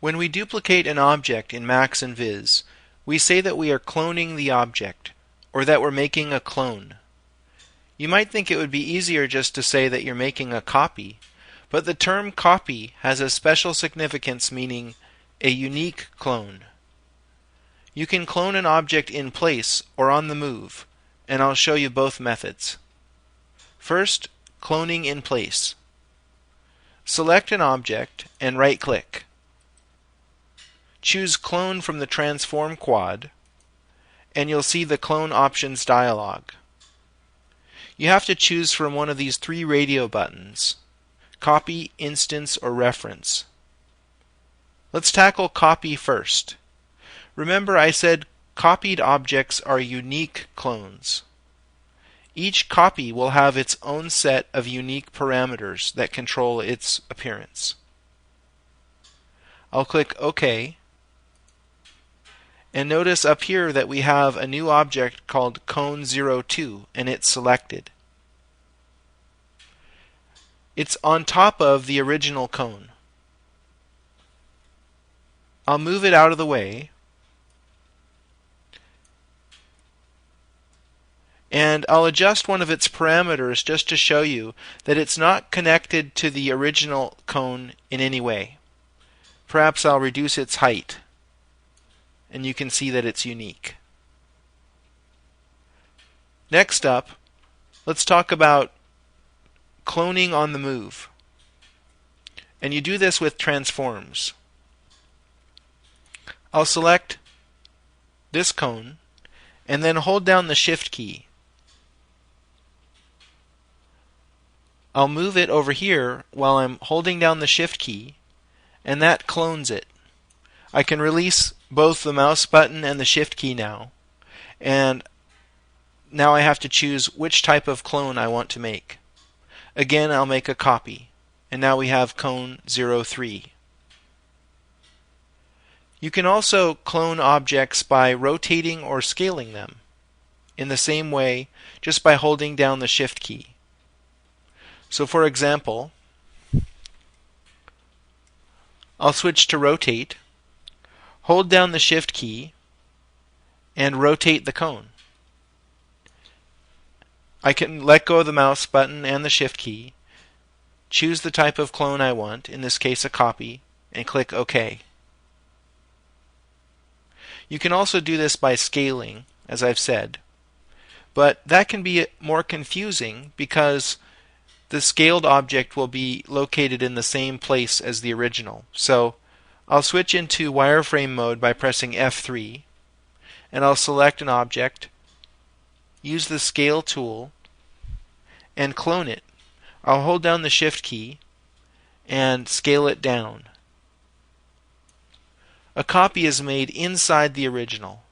When we duplicate an object in Max and Viz, we say that we are cloning the object, or that we're making a clone. You might think it would be easier just to say that you're making a copy, but the term copy has a special significance, meaning a unique clone. You can clone an object in place or on the move, and I'll show you both methods. First, cloning in place. Select an object and right-click. Choose Clone from the Transform quad, and you'll see the Clone Options dialog. You have to choose from one of these three radio buttons: Copy, Instance, or Reference. Let's tackle Copy first. Remember, I said copied objects are unique clones. Each copy will have its own set of unique parameters that control its appearance. I'll click OK, and notice up here that we have a new object called Cone02, and it's selected. It's on top of the original cone. I'll move it out of the way, and I'll adjust one of its parameters just to show you that it's not connected to the original cone in any way. Perhaps I'll reduce its height, and you can see that it's unique. Next up, let's talk about cloning on the move. And you do this with transforms. I'll select this cone and then hold down the Shift key. I'll move it over here while I'm holding down the Shift key, and that clones it. I can release both the mouse button and the Shift key now, and now I have to choose which type of clone I want to make. Again, I'll make a copy, and now we have Cone03. You can also clone objects by rotating or scaling them in the same way, just by holding down the Shift key. So for example, I'll switch to rotate, hold down the Shift key, and rotate the cone. I can let go of the mouse button and the Shift key, choose the type of clone I want, in this case a copy, and click OK. You can also do this by scaling, as I've said, but that can be more confusing because the scaled object will be located in the same place as the original. So I'll switch into wireframe mode by pressing F3, and I'll select an object, use the Scale tool, and clone it. I'll hold down the Shift key and scale it down. A copy is made inside the original.